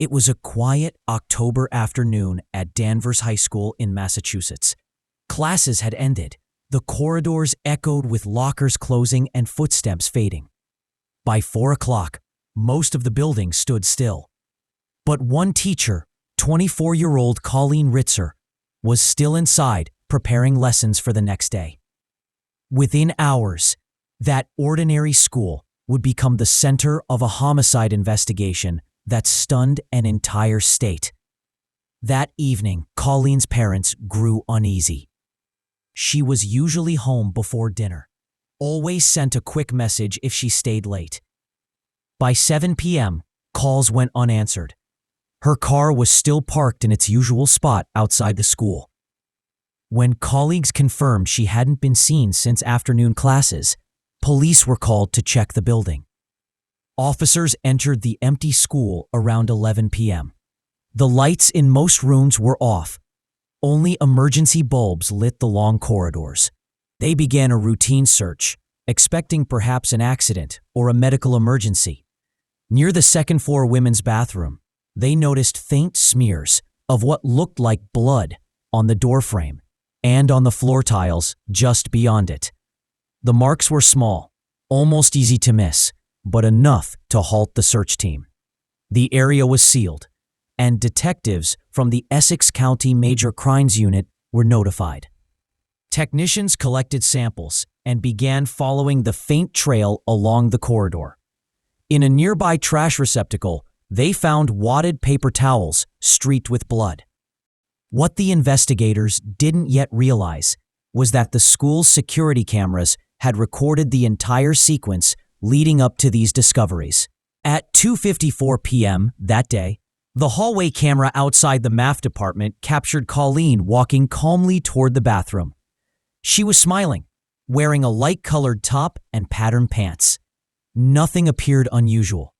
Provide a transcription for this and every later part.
It was a quiet October afternoon at Danvers High School in Massachusetts. Classes had ended. The corridors echoed with lockers closing and footsteps fading. By 4 o'clock, most of the building stood still. But one teacher, 24-year-old Colleen Ritzer, was still inside preparing lessons for the next day. Within hours, that ordinary school would become the center of a homicide investigation that stunned an entire state. That evening, Colleen's parents grew uneasy. She was usually home before dinner, always sent a quick message if she stayed late. By 7 p.m., calls went unanswered. Her car was still parked in its usual spot outside the school. When colleagues confirmed she hadn't been seen since afternoon classes, police were called to check the building. Officers entered the empty school around 11 p.m. The lights in most rooms were off. Only emergency bulbs lit the long corridors. They began a routine search, expecting perhaps an accident or a medical emergency. Near the second-floor women's bathroom, they noticed faint smears of what looked like blood on the doorframe and on the floor tiles just beyond it. The marks were small, almost easy to miss, but enough to halt the search team. The area was sealed, and detectives from the Essex County Major Crimes Unit were notified. Technicians collected samples and began following the faint trail along the corridor. In a nearby trash receptacle, they found wadded paper towels streaked with blood. What the investigators didn't yet realize was that the school's security cameras had recorded the entire sequence leading up to these discoveries. At 2:54 p.m. that day, the hallway camera outside the math department captured Colleen walking calmly toward the bathroom. She was smiling, wearing a light-colored top and patterned pants. Nothing appeared unusual.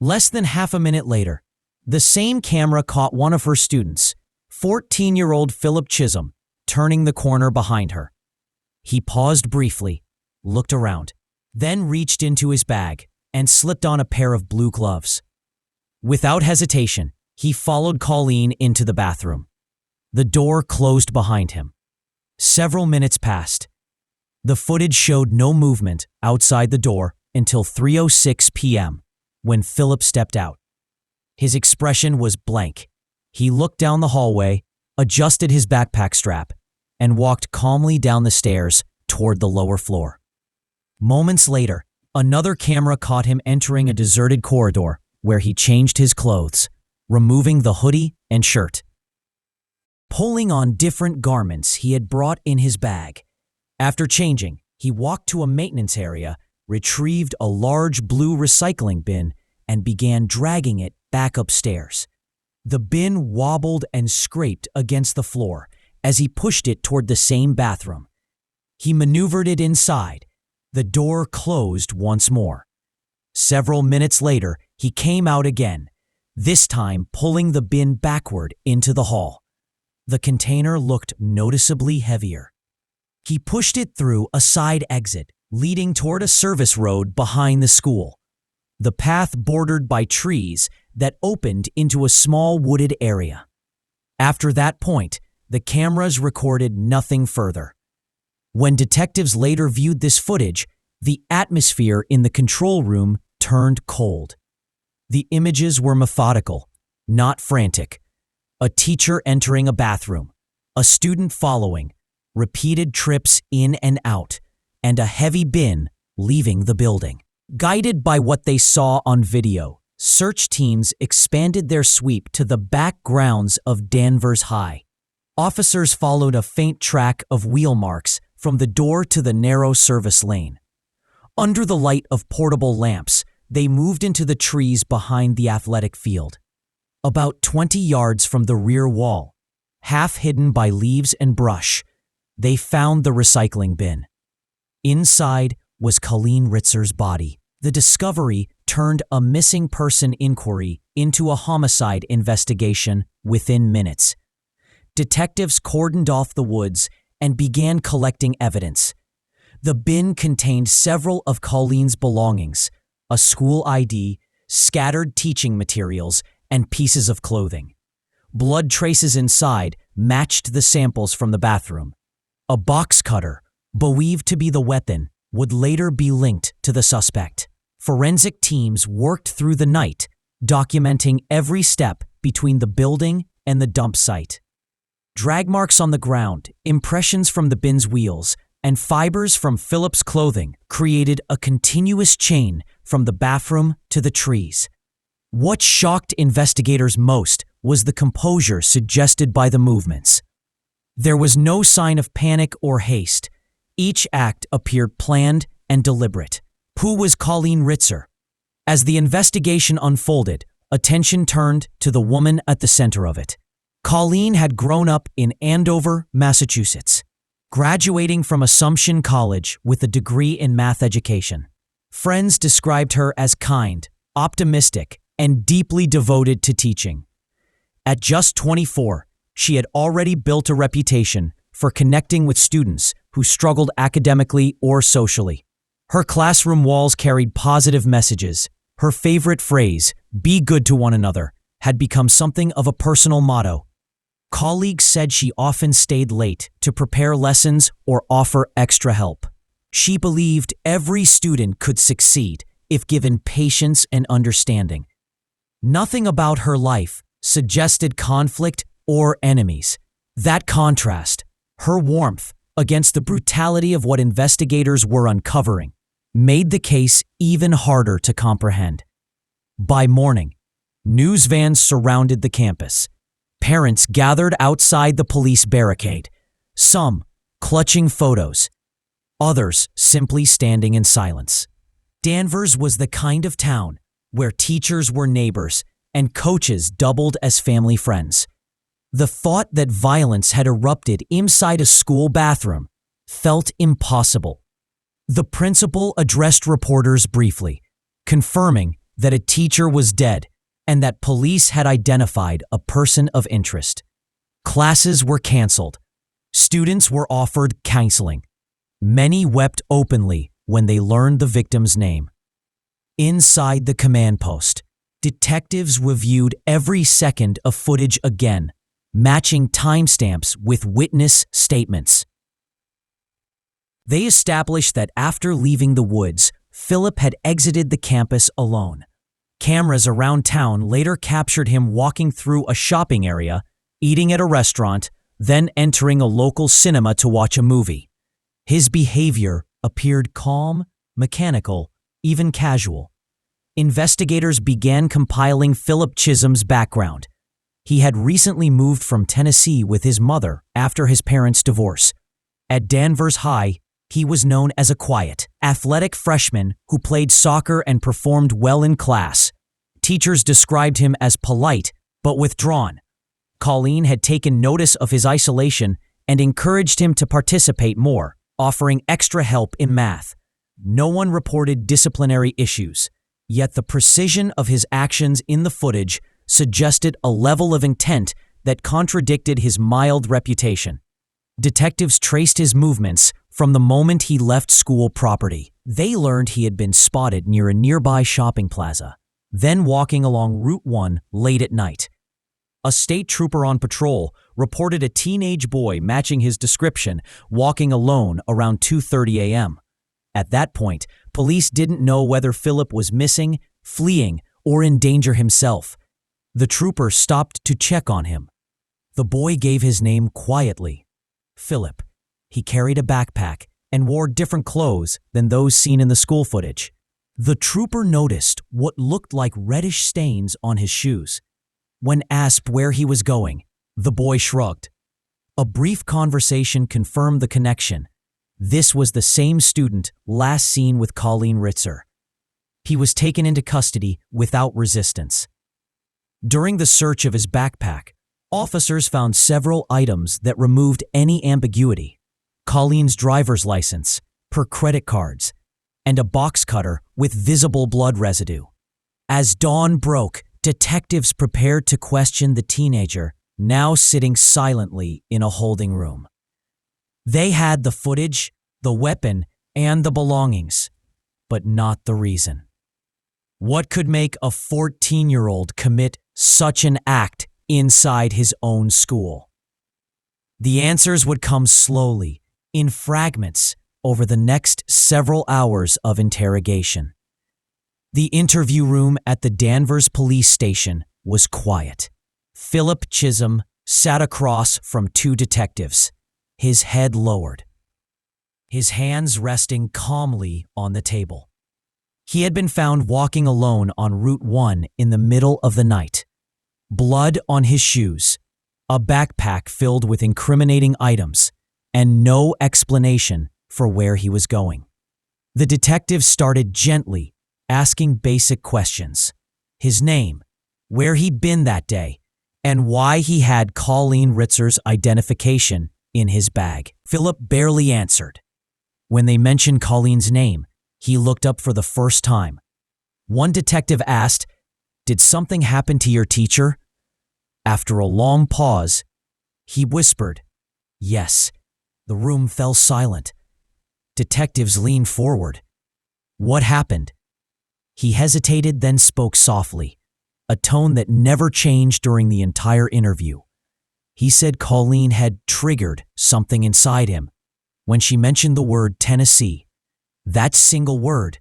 Less than half a minute later, the same camera caught one of her students, 14-year-old Philip Chisholm, turning the corner behind her. He paused briefly, looked around, then reached into his bag and slipped on a pair of blue gloves. Without hesitation, he followed Colleen into the bathroom. The door closed behind him. Several minutes passed. The footage showed no movement outside the door until 3:06 p.m., when Philip stepped out. His expression was blank. He looked down the hallway, adjusted his backpack strap, and walked calmly down the stairs toward the lower floor. Moments later, another camera caught him entering a deserted corridor where he changed his clothes, removing the hoodie and shirt. Pulling on different garments he had brought in his bag. After changing, he walked to a maintenance area, retrieved a large blue recycling bin, and began dragging it back upstairs. The bin wobbled and scraped against the floor as he pushed it toward the same bathroom. He maneuvered it inside. The door closed once more. Several minutes later, he came out again, this time pulling the bin backward into the hall. The container looked noticeably heavier. He pushed it through a side exit, leading toward a service road behind the school. The path bordered by trees that opened into a small wooded area. After that point, the cameras recorded nothing further. When detectives later viewed this footage, the atmosphere in the control room turned cold. The images were methodical, not frantic. A teacher entering a bathroom, a student following, repeated trips in and out, and a heavy bin leaving the building. Guided by what they saw on video, search teams expanded their sweep to the back grounds of Danvers High. Officers followed a faint track of wheel marks from the door to the narrow service lane. Under the light of portable lamps, they moved into the trees behind the athletic field. About 20 yards from the rear wall, half hidden by leaves and brush, they found the recycling bin. Inside was Colleen Ritzer's body. The discovery turned a missing person inquiry into a homicide investigation within minutes. Detectives cordoned off the woods and began collecting evidence. The bin contained several of Colleen's belongings, a school ID, scattered teaching materials, and pieces of clothing. Blood traces inside matched the samples from the bathroom. A box cutter, believed to be the weapon, would later be linked to the suspect. Forensic teams worked through the night, documenting every step between the building and the dump site. Drag marks on the ground, impressions from the bin's wheels, and fibers from Philip's clothing created a continuous chain from the bathroom to the trees. What shocked investigators most was the composure suggested by the movements. There was no sign of panic or haste. Each act appeared planned and deliberate. Who was Colleen Ritzer? As the investigation unfolded, attention turned to the woman at the center of it. Colleen had grown up in Andover, Massachusetts, graduating from Assumption College with a degree in math education. Friends described her as kind, optimistic, and deeply devoted to teaching. At just 24, she had already built a reputation for connecting with students who struggled academically or socially. Her classroom walls carried positive messages. Her favorite phrase, "Be good to one another," had become something of a personal motto. Colleagues said she often stayed late to prepare lessons or offer extra help. She believed every student could succeed if given patience and understanding. Nothing about her life suggested conflict or enemies. That contrast, her warmth against the brutality of what investigators were uncovering, made the case even harder to comprehend. By morning, news vans surrounded the campus. Parents gathered outside the police barricade, some clutching photos, others simply standing in silence. Danvers was the kind of town where teachers were neighbors and coaches doubled as family friends. The thought that violence had erupted inside a school bathroom felt impossible. The principal addressed reporters briefly, confirming that a teacher was dead and that police had identified a person of interest. Classes were canceled. Students were offered counseling. Many wept openly when they learned the victim's name. Inside the command post, detectives reviewed every second of footage again, matching timestamps with witness statements. They established that after leaving the woods, Philip had exited the campus alone. Cameras around town later captured him walking through a shopping area, eating at a restaurant, then entering a local cinema to watch a movie. His behavior appeared calm, mechanical, even casual. Investigators began compiling Philip Chisholm's background. He had recently moved from Tennessee with his mother after his parents' divorce. At Danvers High, he was known as a quiet, athletic freshman who played soccer and performed well in class. Teachers described him as polite but withdrawn. Colleen had taken notice of his isolation and encouraged him to participate more, offering extra help in math. No one reported disciplinary issues, yet the precision of his actions in the footage suggested a level of intent that contradicted his mild reputation. Detectives traced his movements from the moment he left school property. They learned he had been spotted near a nearby shopping plaza, then walking along Route 1 late at night. A state trooper on patrol reported a teenage boy matching his description walking alone around 2:30 a.m. At that point, police didn't know whether Philip was missing, fleeing, or in danger himself. The trooper stopped to check on him. The boy gave his name quietly, Philip. He carried a backpack and wore different clothes than those seen in the school footage. The trooper noticed what looked like reddish stains on his shoes. When asked where he was going, the boy shrugged. A brief conversation confirmed the connection. This was the same student last seen with Colleen Ritzer. He was taken into custody without resistance. During the search of his backpack, officers found several items that removed any ambiguity. Colleen's driver's license, her credit cards, and a box cutter with visible blood residue. As dawn broke, detectives prepared to question the teenager, now sitting silently in a holding room. They had the footage, the weapon, and the belongings, but not the reason. What could make a 14-year-old commit such an act inside his own school? The answers would come slowly, in fragments, over the next several hours of interrogation. The interview room at the Danvers police station was quiet. Philip Chisholm sat across from two detectives, his head lowered, his hands resting calmly on the table. He had been found walking alone on Route 1 in the middle of the night. Blood on his shoes, a backpack filled with incriminating items, and no explanation for where he was going. The detective started gently, asking basic questions. His name, where he'd been that day, and why he had Colleen Ritzer's identification in his bag. Philip barely answered. When they mentioned Colleen's name, he looked up for the first time. One detective asked, "Did something happen to your teacher?" After a long pause, he whispered, "Yes." The room fell silent. Detectives leaned forward. "What happened?" He hesitated, then spoke softly, a tone that never changed during the entire interview. He said Colleen had triggered something inside him when she mentioned the word Tennessee. That single word,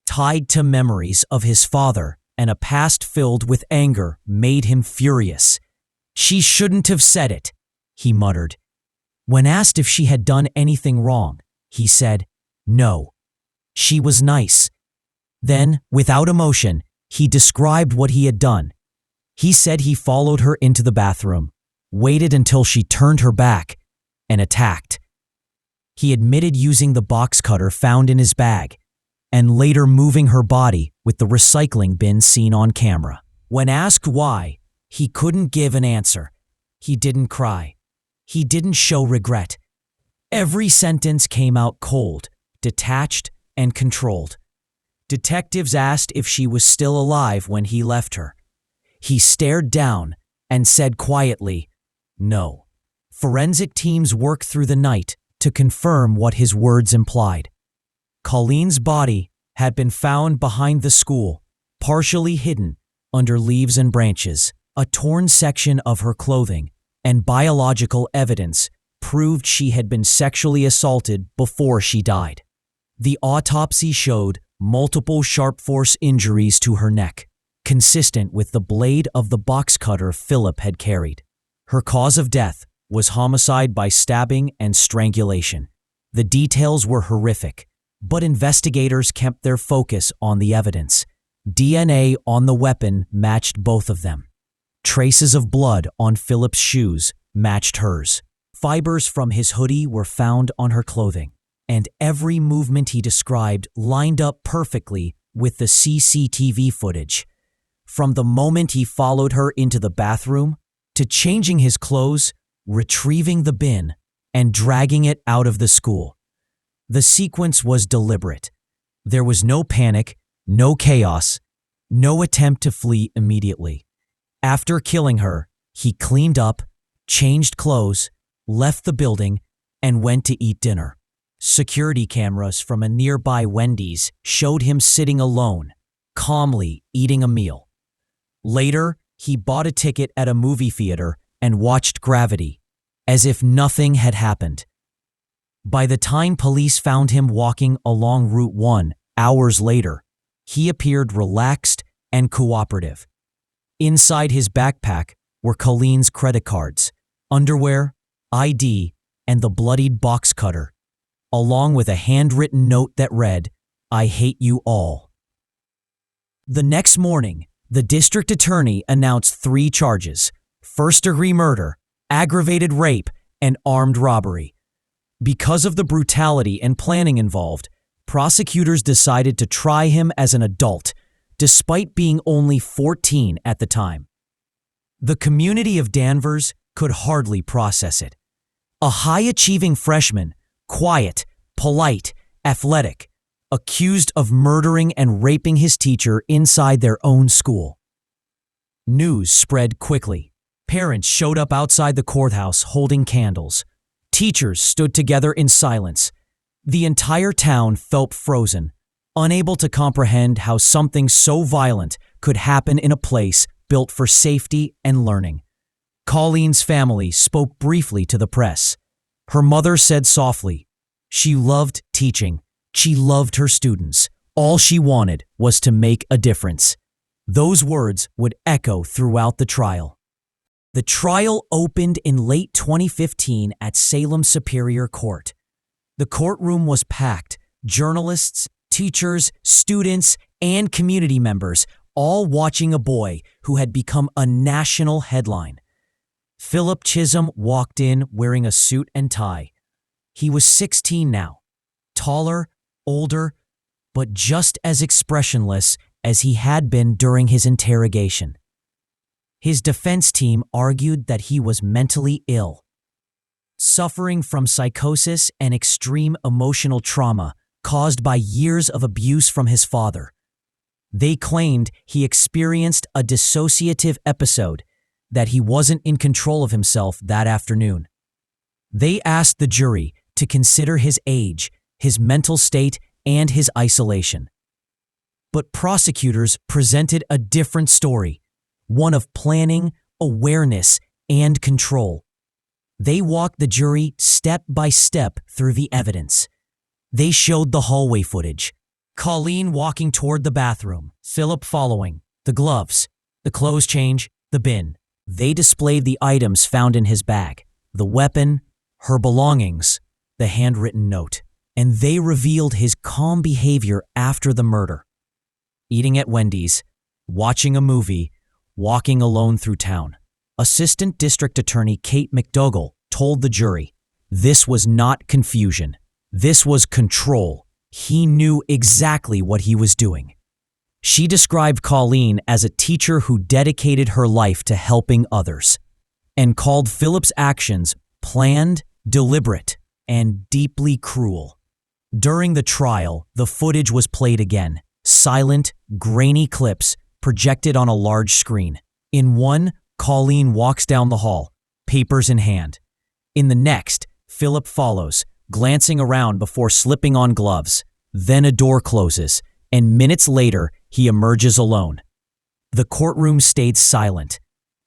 tied to memories of his father and a past filled with anger, made him furious. "She shouldn't have said it," he muttered. When asked if she had done anything wrong, he said, "No. She was nice." Then, without emotion, he described what he had done. He said he followed her into the bathroom, waited until she turned her back, and attacked. He admitted using the box cutter found in his bag, and later moving her body with the recycling bin seen on camera. When asked why, he couldn't give an answer. He didn't cry. He didn't show regret. Every sentence came out cold, detached, and controlled. Detectives asked if she was still alive when he left her. He stared down and said quietly, "No." Forensic teams worked through the night to confirm what his words implied. Colleen's body had been found behind the school, partially hidden under leaves and branches. A torn section of her clothing and biological evidence proved she had been sexually assaulted before she died. The autopsy showed multiple sharp force injuries to her neck, consistent with the blade of the box cutter Philip had carried. Her cause of death was homicide by stabbing and strangulation. The details were horrific, but investigators kept their focus on the evidence. DNA on the weapon matched both of them. Traces of blood on Philip's shoes matched hers. Fibers from his hoodie were found on her clothing, and every movement he described lined up perfectly with the CCTV footage. From the moment he followed her into the bathroom, to changing his clothes, retrieving the bin, and dragging it out of the school. The sequence was deliberate. There was no panic, no chaos, no attempt to flee immediately. After killing her, he cleaned up, changed clothes, left the building, and went to eat dinner. Security cameras from a nearby Wendy's showed him sitting alone, calmly eating a meal. Later, he bought a ticket at a movie theater and watched Gravity, as if nothing had happened. By the time police found him walking along Route 1 hours later, he appeared relaxed and cooperative. Inside his backpack were Colleen's credit cards, underwear, ID, and the bloodied box cutter, along with a handwritten note that read, "I hate you all." The next morning, the district attorney announced 3 charges: first-degree murder, aggravated rape, and armed robbery. Because of the brutality and planning involved, prosecutors decided to try him as an adult, despite being only 14 at the time. The community of Danvers could hardly process it. A high-achieving freshman, quiet, polite, athletic, accused of murdering and raping his teacher inside their own school. News spread quickly. Parents showed up outside the courthouse holding candles. Teachers stood together in silence. The entire town felt frozen, unable to comprehend how something so violent could happen in a place built for safety and learning. Colleen's family spoke briefly to the press. Her mother said softly, "She loved teaching. She loved her students. All she wanted was to make a difference." Those words would echo throughout the trial. The trial opened in late 2015 at Salem Superior Court. The courtroom was packed. Journalists, teachers, students, and community members all watching a boy who had become a national headline. Philip Chisholm walked in wearing a suit and tie. He was 16 now, taller, older, but just as expressionless as he had been during his interrogation. His defense team argued that he was mentally ill, suffering from psychosis and extreme emotional trauma caused by years of abuse from his father. They claimed he experienced a dissociative episode, that he wasn't in control of himself that afternoon. They asked the jury to consider his age, his mental state, and his isolation. But prosecutors presented a different story, one of planning, awareness, and control. They walked the jury step by step through the evidence. They showed the hallway footage. Colleen walking toward the bathroom, Philip following, the gloves, the clothes change, the bin. They displayed the items found in his bag, the weapon, her belongings, the handwritten note, and they revealed his calm behavior after the murder. Eating at Wendy's, watching a movie, walking alone through town. Assistant District Attorney Kate McDougall told the jury, "This was not confusion. This was control. He knew exactly what he was doing." She described Colleen as a teacher who dedicated her life to helping others, and called Philip's actions planned, deliberate, and deeply cruel. During the trial, the footage was played again, silent, grainy clips projected on a large screen. In one, Colleen walks down the hall, papers in hand. In the next, Philip follows, glancing around before slipping on gloves. Then a door closes, and minutes later, he emerges alone. The courtroom stayed silent.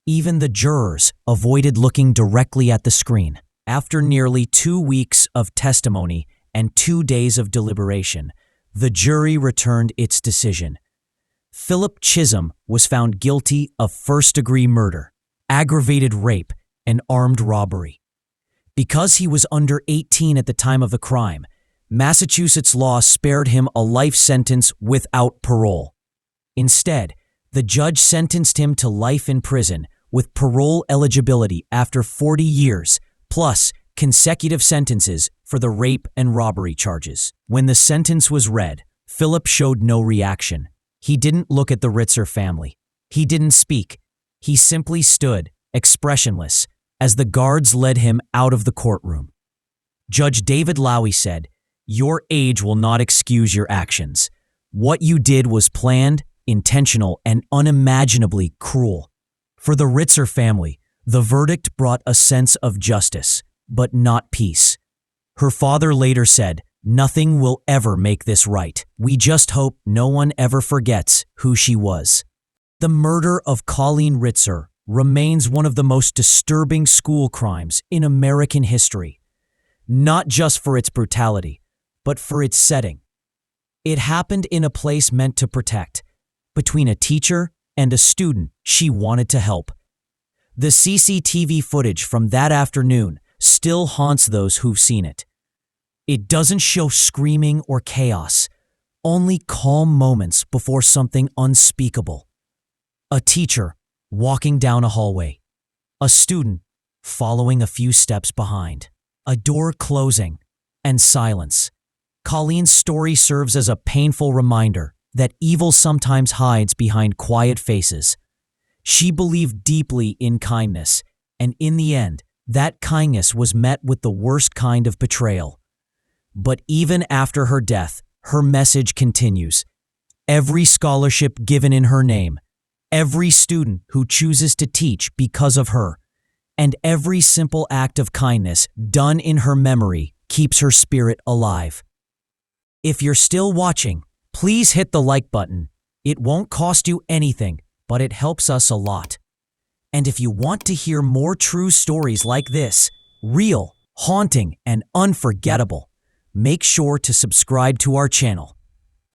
Even the jurors avoided looking directly at the screen. After nearly 2 weeks of testimony and 2 days of deliberation, the jury returned its decision. Philip Chisholm was found guilty of first-degree murder, aggravated rape, and armed robbery. Because he was under 18 at the time of the crime, Massachusetts law spared him a life sentence without parole. Instead, the judge sentenced him to life in prison with parole eligibility after 40 years, plus consecutive sentences for the rape and robbery charges. When the sentence was read, Philip showed no reaction. He didn't look at the Ritzer family. He didn't speak. He simply stood, expressionless, as the guards led him out of the courtroom. Judge David Lowy said, "Your age will not excuse your actions. What you did was planned, intentional, and unimaginably cruel." For the Ritzer family, the verdict brought a sense of justice, but not peace. Her father later said, "Nothing will ever make this right. We just hope no one ever forgets who she was." The murder of Colleen Ritzer remains one of the most disturbing school crimes in American history, not just for its brutality, but for its setting. It happened in a place meant to protect, between a teacher and a student she wanted to help. The CCTV footage from that afternoon still haunts those who've seen it. It doesn't show screaming or chaos, only calm moments before something unspeakable. A teacher walking down a hallway, a student following a few steps behind, a door closing, and silence. Colleen's story serves as a painful reminder that evil sometimes hides behind quiet faces. She believed deeply in kindness, and in the end, that kindness was met with the worst kind of betrayal. But even after her death, her message continues. Every scholarship given in her name, every student who chooses to teach because of her, and every simple act of kindness done in her memory keeps her spirit alive. If you're still watching, Please hit the like button. It won't cost you anything, but it helps us a lot. And if you want to hear more true stories like this, real, haunting, and unforgettable, make sure to subscribe to our channel.